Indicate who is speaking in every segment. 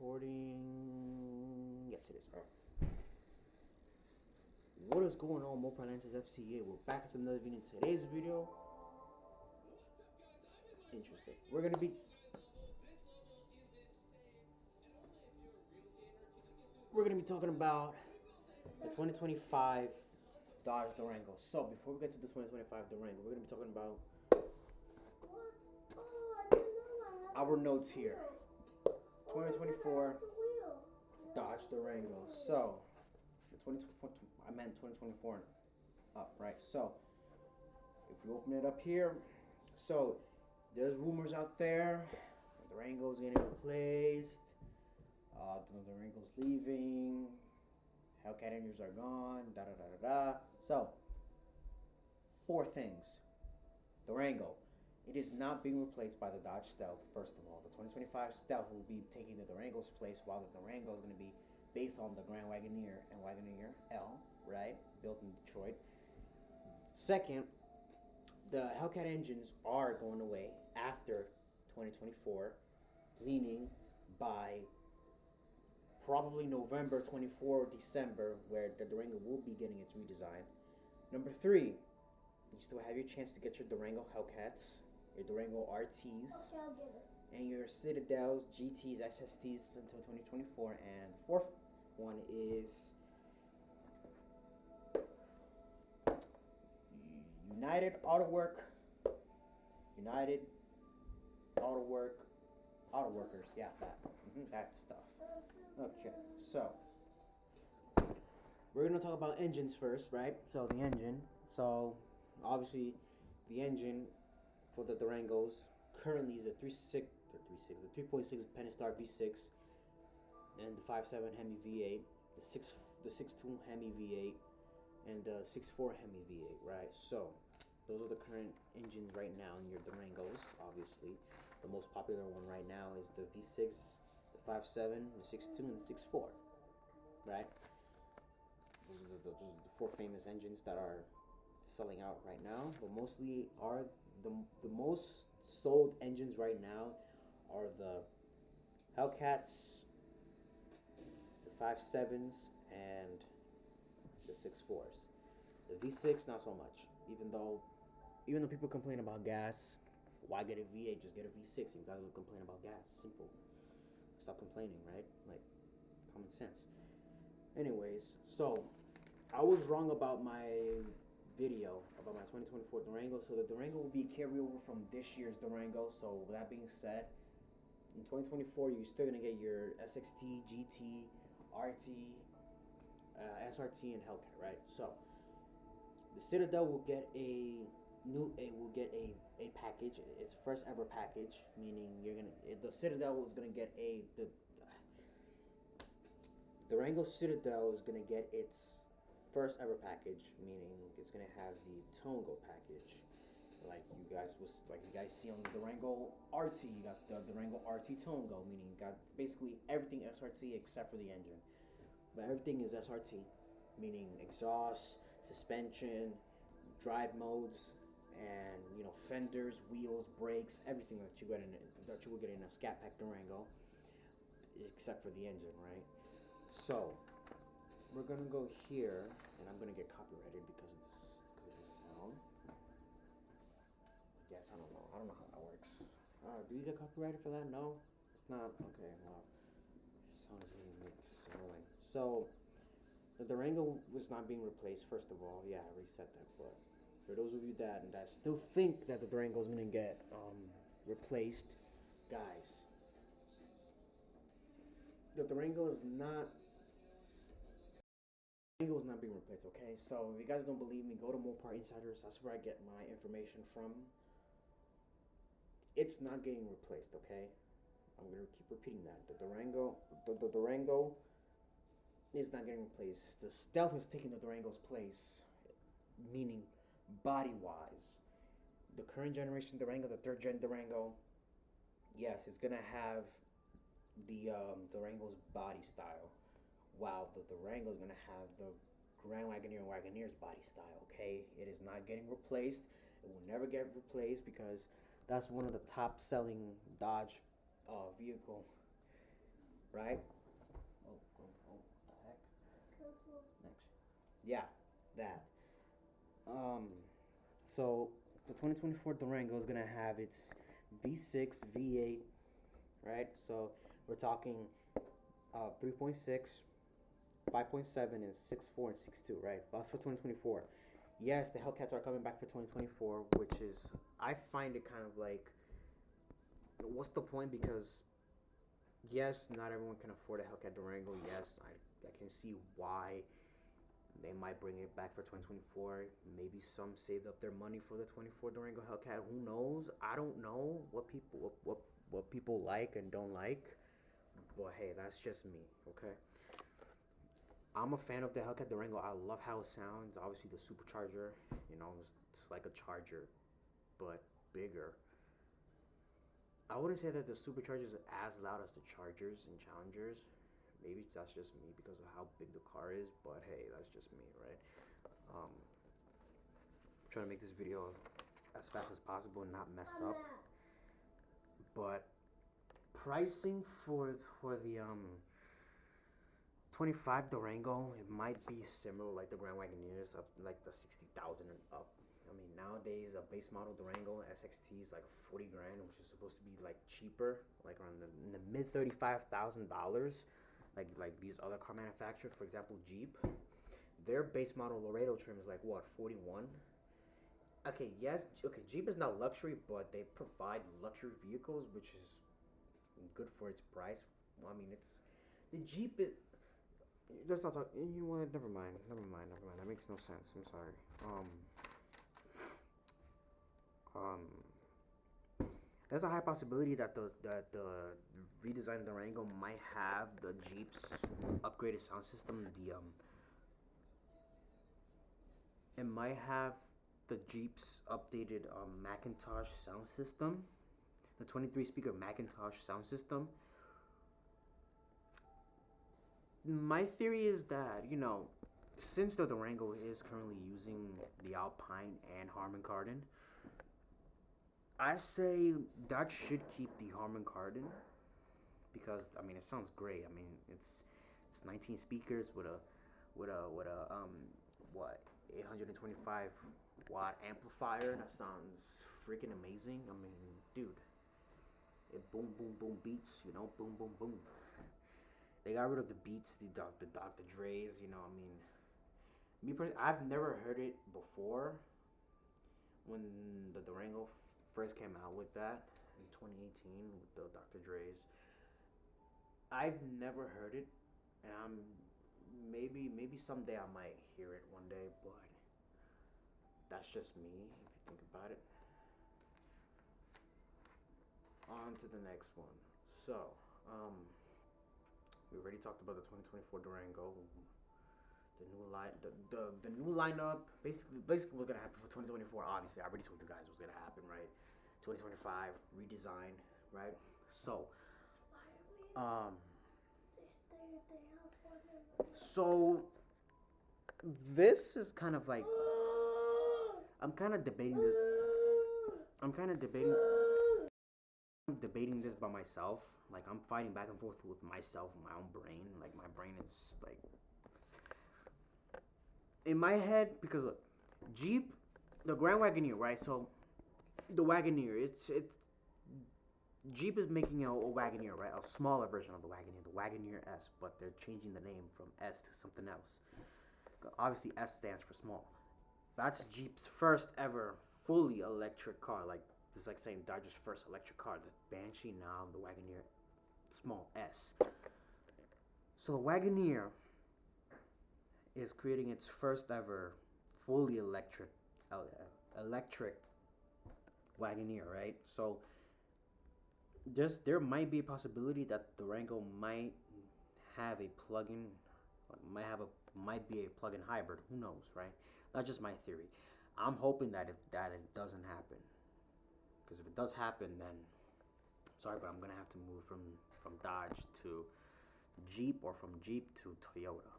Speaker 1: Recording. Yes, it is. All right. What is going on, Mopar Lances FCA? We're back with another video. In today's video, interesting. We're gonna be talking about the 2025 Dodge Durango. So before we get to the 2025 Durango, we're gonna be talking about our notes here. 2024 Dodge Durango. So the 2024, I meant 2024 up, right? So if you open it up here, so there's rumors out there that Durango's getting replaced. Durango's leaving. Hellcat engines are gone. Da da da da da. So, four things. Durango. It is not being replaced by the Dodge Stealth, first of all. The 2025 Stealth will be taking the Durango's place, while the Durango is going to be based on the Grand Wagoneer and Wagoneer L, right? Built in Detroit. Second, the Hellcat engines are going away after 2024, meaning by probably November 24 or December, where the Durango will be getting its redesign. Number three, you still have your chance to get your Durango Hellcats, your Durango RTs, and your Citadels, GTs, SSTs until 2024. And the fourth one is United Auto Work, United Auto Work, Auto Workers, yeah, that stuff. Okay, so we're gonna talk about engines first, right? So the engine. So obviously, the engine for the Durangos currently is a 3.6 Pentastar V6, and the 5.7 Hemi V8, the 6.2 Hemi V8, and the 6.4 Hemi V8, right? So those are the current engines right now in your Durangos. Obviously, the most popular one right now is the V6, the 5.7, the 6.2, and the 6.4, right? Those are the four famous engines that are selling out right now, but mostly are the most sold engines right now are the Hellcats, the 5.7s, and the 6.4s. The V6 not so much, even though people complain about gas. Why get a V8? Just get a V6. You guys will complain about gas. Simple. Stop complaining, right? Like, common sense. Anyways, so I was wrong about my video about my 2024 Durango. So the Durango will be a carryover from this year's Durango. So with that being said, in 2024 you're still gonna get your SXT, GT, RT, SRT, and Hellcat, right? So the Citadel will get a package. Its first ever package, meaning the Citadel is gonna get the Durango Citadel is gonna get its first ever package, meaning it's gonna have the Tongo package, like you guys see on the Durango RT. You got the Durango RT Tongo, meaning you got basically everything SRT except for the engine, but everything is SRT, meaning exhaust, suspension, drive modes, and fenders, wheels, brakes, everything that you will get in a Scat Pack Durango, except for the engine, right? So we're gonna go here, and I'm gonna get copyrighted because of this sound. Yes, I don't know. I don't know how that works. Do you get copyrighted for that? No, it's not. Okay, well, sounds really makes annoying. So the Durango was not being replaced. First of all, yeah, I already said that. But for those of you that still think that the Durango is gonna get replaced, guys, the Durango is not. Durango is not being replaced. Okay, so if you guys don't believe me, go to Mopar Insiders. That's where I get my information from. It's not getting replaced. Okay, I'm gonna keep repeating that. The Durango is not getting replaced. The Stealth is taking the Durango's place, meaning body wise. The current generation Durango, the third gen Durango, yes, it's gonna have the Durango's body style, while the Durango is gonna have the Grand Wagoneer and Wagoneer's body style. Okay, it is not getting replaced. It will never get replaced because that's one of the top selling Dodge vehicle right? Oh, what the heck? Next. Yeah, that. Um, so the 2024 Durango is gonna have its V6, V8, right? So we're talking 3.6, 5.7, and 6.4 and 6.2, right? That's for 2024. Yes, the Hellcats are coming back for 2024, which is I find it kind of like, what's the point? Because yes, not everyone can afford a Hellcat Durango. Yes, I can see why they might bring it back for 2024. Maybe some saved up their money for the 24 Durango Hellcat. Who knows? I don't know what people like and don't like. But hey, that's just me. Okay. I'm a fan of the Hellcat Durango. I love how it sounds. Obviously, the supercharger. It's like a Charger, but bigger. I wouldn't say that the superchargers are as loud as the Chargers and Challengers. Maybe that's just me because of how big the car is. But hey, that's just me, right? Um, trying to make this video as fast as possible and not mess up. But pricing for the 25 Durango, it might be similar like the Grand Wagoneers, up like the 60,000 and up. I mean, nowadays a base model Durango SXT is like 40 grand, which is supposed to be like cheaper, like around in the mid $35,000. Like these other car manufacturers, for example Jeep, their base model Laredo trim is like what, 41. Okay, yes, okay, Jeep is not luxury, but they provide luxury vehicles, which is good for its price. Well, I mean, it's the Jeep is. Let's not talk. You know what? Never mind. Never mind. Never mind. That makes no sense. I'm sorry. Um. There's a high possibility that the redesigned Durango might have the Jeep's upgraded sound system. It might have the Jeep's updated Macintosh sound system, the 23 speaker Macintosh sound system. My theory is that, since the Durango is currently using the Alpine and Harman Kardon, I say that should keep the Harman Kardon because I mean it sounds great. I mean it's 19 speakers with a what 825 watt amplifier. That sounds freaking amazing. I mean, dude, it boom boom boom beats. Boom boom boom. They got rid of the beats, the Dr. Dre's. I mean, I've never heard it before when the Durango first came out with that in 2018 with the Dr. Dre's. I've never heard it, and maybe someday I might hear it one day, but that's just me. If you think about it. On to the next one. So, um, we already talked about the 2024 Durango, the new line, the new lineup. Basically, what's gonna happen for 2024? Obviously, I already told you guys what's gonna happen, right? 2025 redesign, right? So, um, so this is kind of like I'm kind of debating this. I'm kind of debating. I'm debating this by myself. Like I'm fighting back and forth with myself, my own brain. Like my brain is like in my head because look, Jeep, the Grand Wagoneer, right? So the Wagoneer, it's Jeep is making a Wagoneer, right? A smaller version of the Wagoneer S, but they're changing the name from S to something else. Obviously, S stands for small. That's Jeep's first ever fully electric car. Like it's like saying Dodge's first electric car. The Banshee, now the Wagoneer, small S. So the Wagoneer is creating its first ever fully uh, electric Wagoneer, right? So there might be a possibility that Durango have a plug-in, might be a plug-in hybrid. Who knows, right? That's just my theory. I'm hoping that it doesn't happen. Because if it does happen, then sorry, but I'm gonna have to move from Dodge to Jeep or from Jeep to Toyota.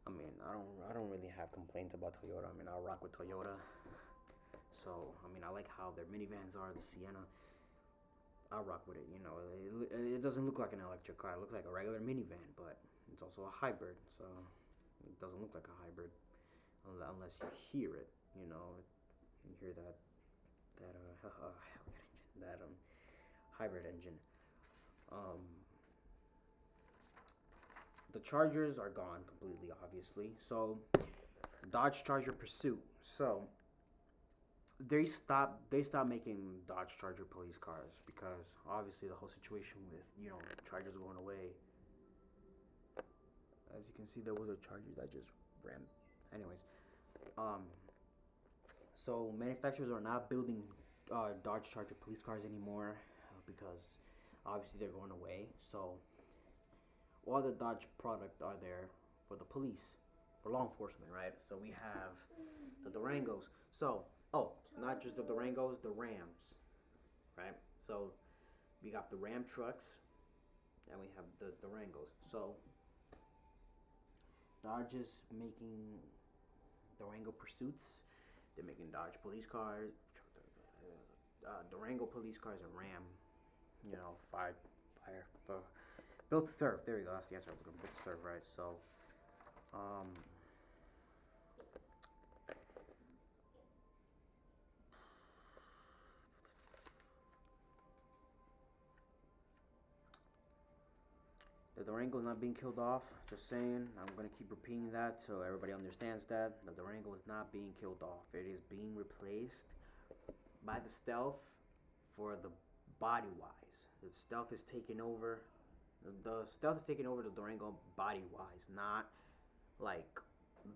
Speaker 1: I mean, I don't really have complaints about Toyota. I mean, I rock with Toyota. So I mean, I like how their minivans are, the Sienna. I'll rock with it. You know, it doesn't look like an electric car. It looks like a regular minivan, but it's also a hybrid. So it doesn't look like a hybrid unless you hear it. You know, you hear that hybrid engine. Um, the Chargers are gone completely, obviously. So Dodge Charger Pursuit. So they stopped making Dodge Charger police cars because obviously the whole situation with Chargers going away. As you can see, there was a Charger that just ran. Anyways, um, so manufacturers are not building Dodge Charger police cars anymore because obviously they're going away. So all the Dodge product are there for the police, for law enforcement, right? So we have the Durangos. So not just the Durangos, the Rams, right? So we got the Ram trucks and we have the Durangos. So Dodge is making Durango Pursuits. They're making Dodge police cars, Durango police cars, and Ram. Fire, built to serve. There we go. That's the answer. Built to serve, right? So, um, the Durango is not being killed off. Just saying. I'm gonna keep repeating that so everybody understands that the Durango is not being killed off. It is being replaced by the Stealth for the body wise. The Stealth is taking over. The Stealth is taking over the Durango body wise, not like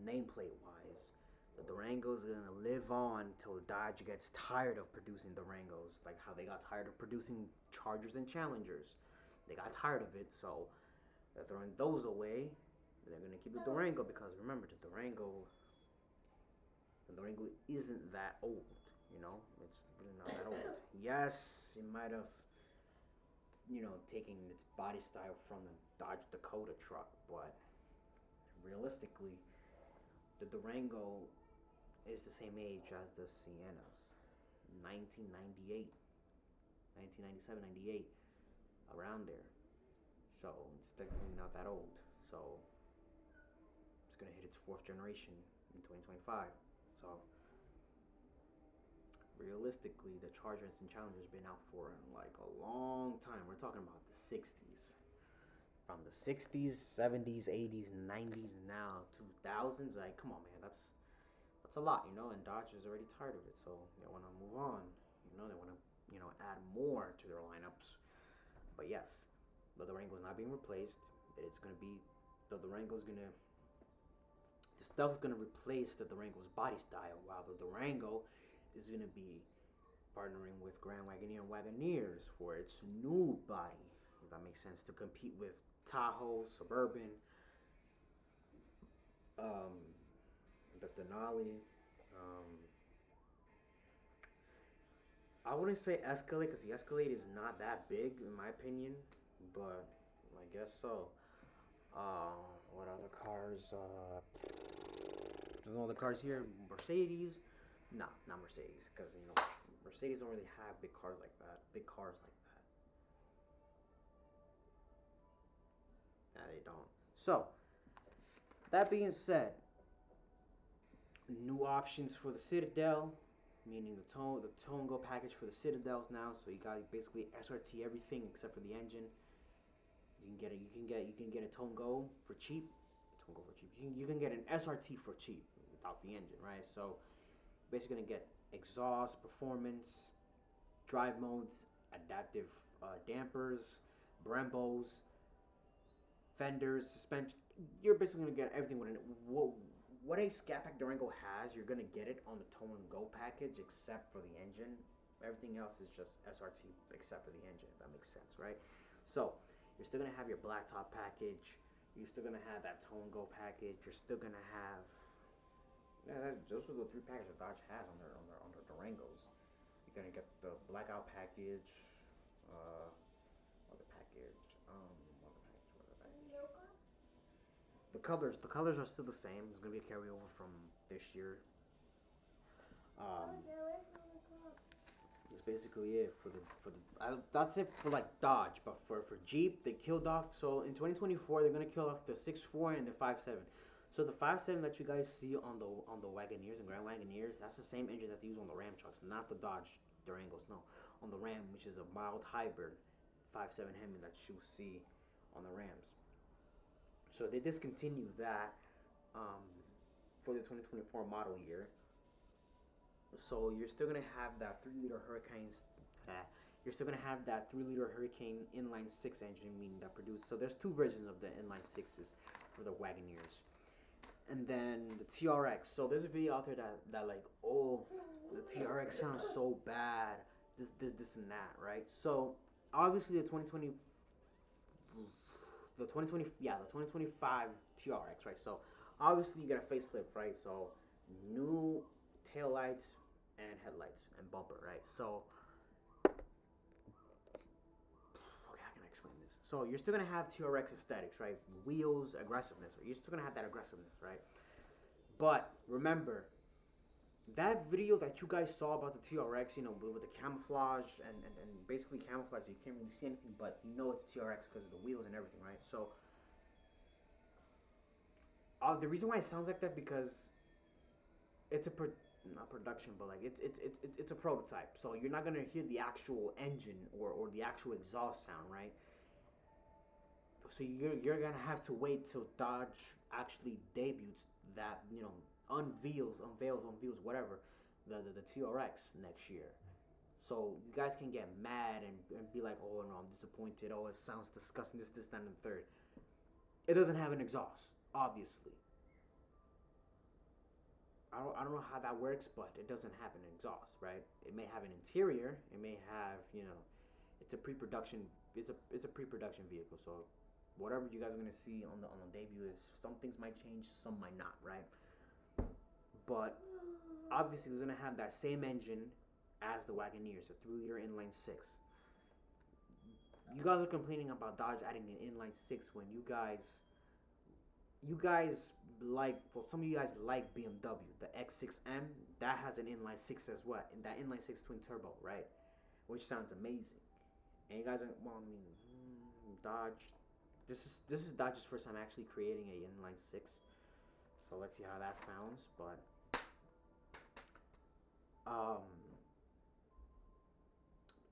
Speaker 1: nameplate wise. The Durango is gonna live on until Dodge gets tired of producing Durangos, like how they got tired of producing Chargers and Challengers. They got tired of it, so they're throwing those away. And they're gonna keep the Durango because remember the Durango isn't that old. It's really not that old. Yes, it might have taken its body style from the Dodge Dakota truck, but realistically, the Durango is the same age as the Siennas. 1998, 1997, 98, around there. So it's technically not that old. So it's gonna hit its fourth generation in 2025. So realistically, the Chargers and Challengers been out for like a long time. We're talking about the 60s. From the 60s, 70s, 80s, 90s, now 2000s. Like, come on, man, that's a lot, and Dodge is already tired of it, so they want to move on. They want to, add more to their lineups. But yes, the Durango is not being replaced. It's going to be the Durango is going to the Stealth is going to replace the Durango's body style, while the Durango is going to be partnering with Grand Wagoneer and Wagoneers for its new body, if that makes sense, to compete with Tahoe, Suburban, um, the Denali. Um, I wouldn't say Escalade because the Escalade is not that big in my opinion, but I guess so. Uh, what other cars? There's no other cars here. Mercedes? No, not Mercedes because Mercedes don't really have big cars like that. Big cars like that. Nah, they don't. So that being said, new options for the Citadel, meaning the tone go package for the Citadels now. So you got basically SRT everything except for the engine. You can get a Tone Go for cheap. Tone Go for cheap. You can get an SRT for cheap without the engine, right? So basically gonna get exhaust, performance, drive modes, adaptive dampers, Brembos, fenders, suspension. You're basically gonna get everything with it. What a Scat Pack Durango has, you're gonna get it on the Tone and Go package, except for the engine. Everything else is just SRT, except for the engine. If that makes sense, right? So you're still gonna have your blacktop package. You're still gonna have that Tone Go package. You're still gonna have those are the three packages Dodge has on their Durangos. You're gonna get the blackout package, other package, other package. The colors are still the same. It's gonna be a carryover from this year. Um, That's basically it that's it for like Dodge, but for Jeep they killed off. So in 2024 they're gonna kill off the 6.4 and the 5.7. So the 5.7 that you guys see on the Wagoneers and Grand Wagoneers, that's the same engine that they use on the Ram trucks, not the Dodge Durangos. No, on the Ram, which is a mild hybrid 5.7 Hemi that you see on the Rams. So they discontinued that um, for the 2024 model year. So you're still gonna have that 3 liter Hurricanes. You're still gonna have that 3 liter Hurricane inline six engine, meaning that produced. So there's two versions of the inline sixes for the Wagoneers, and then the TRX. So there's a video out there that like, oh, the TRX sounds so bad. This and that, right? So obviously the 2020 yeah the 2025 TRX, right? So obviously you get a facelift, right? So new tail lights and headlights and bumper, right? So okay, how can I explain this? So you're still gonna have TRX aesthetics, right? Wheels, aggressiveness. You're still gonna have that aggressiveness, right? But remember that video that you guys saw about the TRX, with the camouflage and basically camouflage, you can't really see anything, but you know it's TRX because of the wheels and everything, right? So the reason why it sounds like that because it's not production, but like it's a prototype. So you're not gonna hear the actual engine or the actual exhaust sound, right? So you're gonna have to wait till Dodge actually debuts that, unveils whatever the TRX next year. So you guys can get mad and be like, oh no, I'm disappointed. Oh, it sounds disgusting. This, that, and the third. It doesn't have an exhaust, obviously. I don't know how that works, but it doesn't have an exhaust, right? It may have an interior. It may have, it's a pre-production. It's a pre-production vehicle. So whatever you guys are gonna see on the debut is some things might change, some might not, right? But obviously, it's gonna have that same engine as the Wagoneers, a 3 liter inline six. You guys are complaining about Dodge adding an inline six when you guys like, well, some of you guys like BMW, the X6M, that has an inline six as well, and that inline six twin turbo, right? Which sounds amazing. And you guys are, well, I mean, Dodge. This is Dodge's first time actually creating a inline six, so let's see how that sounds. But um,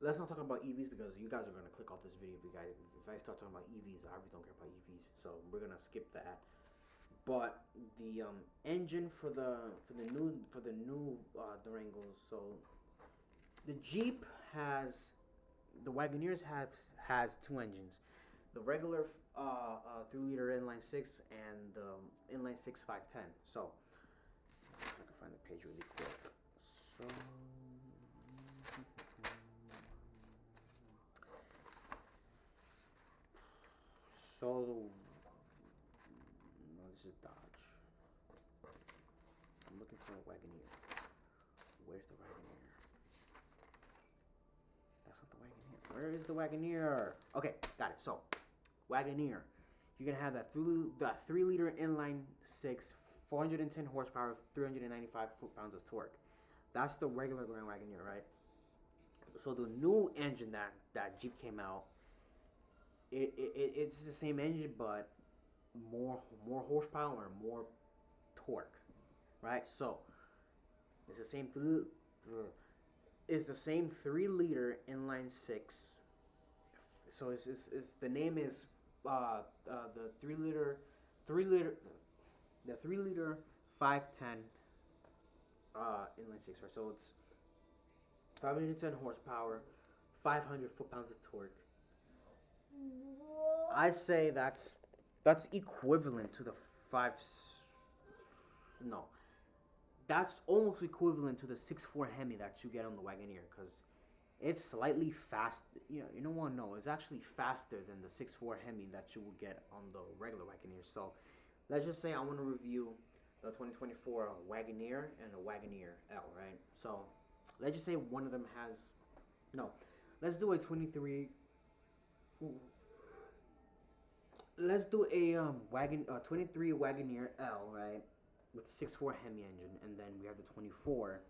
Speaker 1: let's not talk about EVs because you guys are gonna click off this video if I start talking about EVs. I really don't care about EVs, so we're gonna skip that. But the engine for the new Durangos. So the Jeep has the Wagoneers has two engines. The regular 3 liter inline six and the inline six 510. So I can find the page really quick. So so no, this is Dodge. I'm looking for a Wagoneer. Where's the Wagoneer? That's not the Wagoneer. Where is the Wagoneer? Okay, got it. So Wagoneer, you're gonna have that 3 liter inline six, 410 horsepower, 395 foot-pounds of torque. That's the regular Grand Wagoneer, right? So the new engine that Jeep came out, it's the same engine but more horsepower and more torque, right? So it's the same it's the same 3 liter inline six. So it's the name is the 3 liter the 3 liter 510 inline six, right? So it's 510 horsepower, 500 foot-pounds of torque. I say that's equivalent to the five. No, that's almost equivalent to the 6.4 Hemi that you get on the Wagoneer, because it's slightly fast. You don't want to know. It's actually faster than the 6.4 Hemi that you will get on the regular Wagoneer. So let's just say I want to review the 2024 Wagoneer and the Wagoneer L, right? So let's just say one of them has no. Let's do a 23. Let's do a 23 Wagoneer L, right, with the 6.4 Hemi engine, and then we have the 24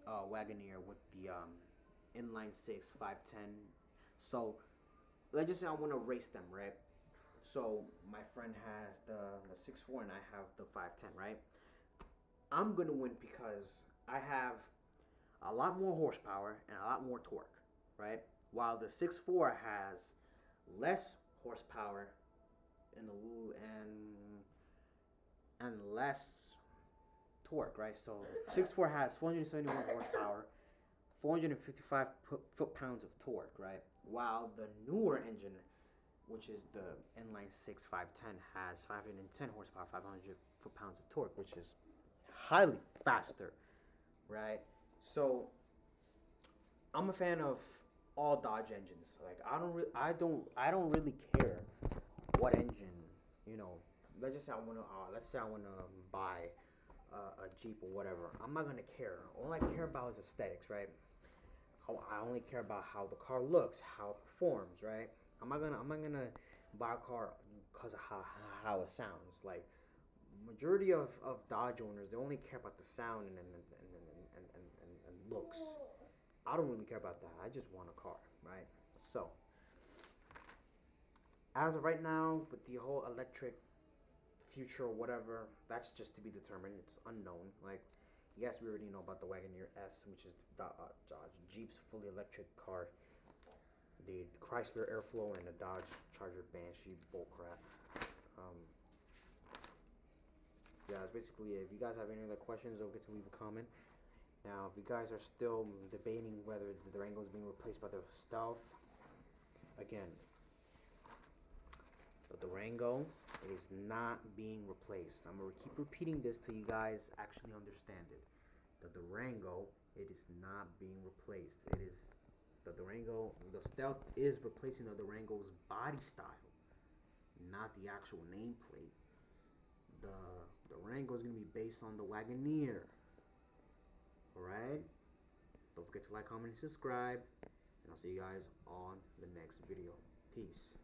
Speaker 1: Wagoneer with the inline six 510. So let's just say I want to race them, right? So my friend has the 6.4 and I have the 510, right? I'm gonna win because I have a lot more horsepower and a lot more torque, right? While the 6.4 has less horsepower and less torque, right? So 6.4 has 471 horsepower, 455 foot-pounds of torque, right? While the newer engine, which is the inline 6 510, has 510 horsepower, 500 foot-pounds of torque, which is highly faster, right? So I'm a fan of all Dodge engines. Like I don't really care what engine, you know. Let's say I wanna buy a Jeep or whatever. I'm not gonna care. All I care about is aesthetics, right? I only care about how the car looks, how it performs, right? I'm not gonna buy a car because of how it sounds. Like majority of Dodge owners, they only care about the sound and looks. I don't really care about that. I just want a car, right? So as of right now, with the whole electric future or whatever, that's just to be determined. It's unknown. Like yes, we already know about the Wagoneer S, which is Dodge Jeep's fully electric car, the Chrysler Airflow, and the Dodge Charger Banshee bullcrap. Um, yeah, that's basically it. If you guys have any other questions, don't forget to leave a comment. Now, if you guys are still debating whether the Durango is being replaced by the Stealth, again, the Durango is not being replaced. I'm gonna keep repeating this till you guys actually understand it. The Durango, it is not being replaced. It is the Durango. The Stealth is replacing the Durango's body style, not the actual nameplate. The Durango is gonna be based on the Wagoneer. All right. Don't forget to like, comment, and subscribe. And I'll see you guys on the next video. Peace.